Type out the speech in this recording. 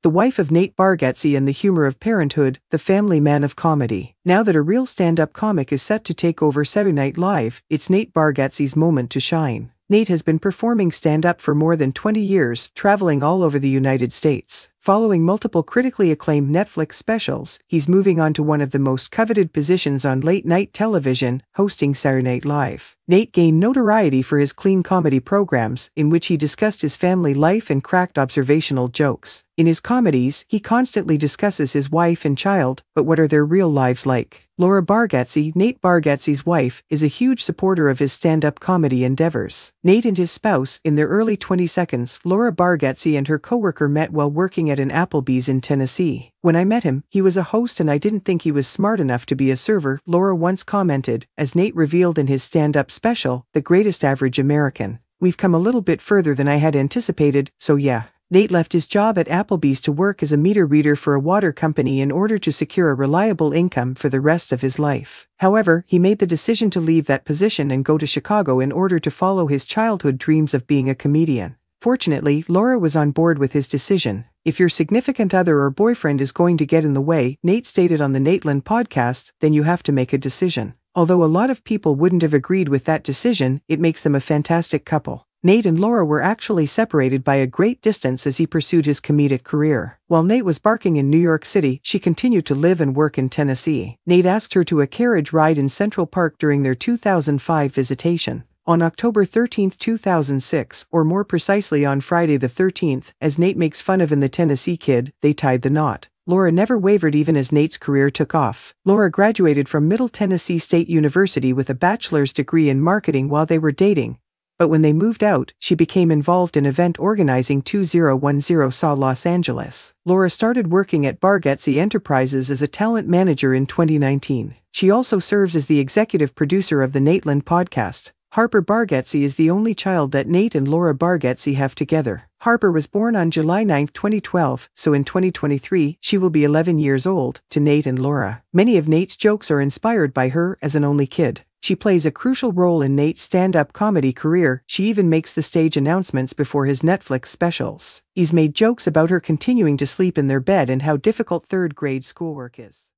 the wife of Nate Bargatze and the humor of Parenthood, the family man of comedy. Now that a real stand-up comic is set to take over Saturday Night Live, it's Nate Bargatze's moment to shine. Nate has been performing stand-up for more than 20 years, traveling all over the United States. Following multiple critically acclaimed Netflix specials, he's moving on to one of the most coveted positions on late-night television, hosting Saturday Night Live. Nate gained notoriety for his clean comedy programs, in which he discussed his family life and cracked observational jokes. In his comedies, he constantly discusses his wife and child, but what are their real lives like? Laura Bargatze, Nate Bargatze's wife, is a huge supporter of his stand-up comedy endeavors. Nate and his spouse, in their early 20s, Laura Bargatze and her coworker met while working at an Applebee's in Tennessee. When I met him, he was a host and I didn't think he was smart enough to be a server, Laura once commented, as Nate revealed in his stand-up special, The Greatest Average American. We've come a little bit further than I had anticipated, so yeah. Nate left his job at Applebee's to work as a meter reader for a water company in order to secure a reliable income for the rest of his life. However, he made the decision to leave that position and go to Chicago in order to follow his childhood dreams of being a comedian. Fortunately, Laura was on board with his decision. If your significant other or boyfriend is going to get in the way, Nate stated on the Nateland podcast, then you have to make a decision. Although a lot of people wouldn't have agreed with that decision, it makes them a fantastic couple. Nate and Laura were actually separated by a great distance as he pursued his comedic career. While Nate was barking in New York City, she continued to live and work in Tennessee. Nate asked her to a carriage ride in Central Park during their 2005 visitation. On October 13, 2006, or more precisely on Friday the 13th, as Nate makes fun of in The Tennessee Kid, they tied the knot. Laura never wavered even as Nate's career took off. Laura graduated from Middle Tennessee State University with a bachelor's degree in marketing while they were dating. But when they moved out, she became involved in event organizing 2010 saw Los Angeles. Laura started working at Bargatze Enterprises as a talent manager in 2019. She also serves as the executive producer of the Nateland podcast. Harper Bargatze is the only child that Nate and Laura Bargatze have together. Harper was born on July 9, 2012, so in 2023, she will be 11 years old, to Nate and Laura. Many of Nate's jokes are inspired by her as an only kid. She plays a crucial role in Nate's stand-up comedy career. She even makes the stage announcements before his Netflix specials. He's made jokes about her continuing to sleep in their bed and how difficult third-grade schoolwork is.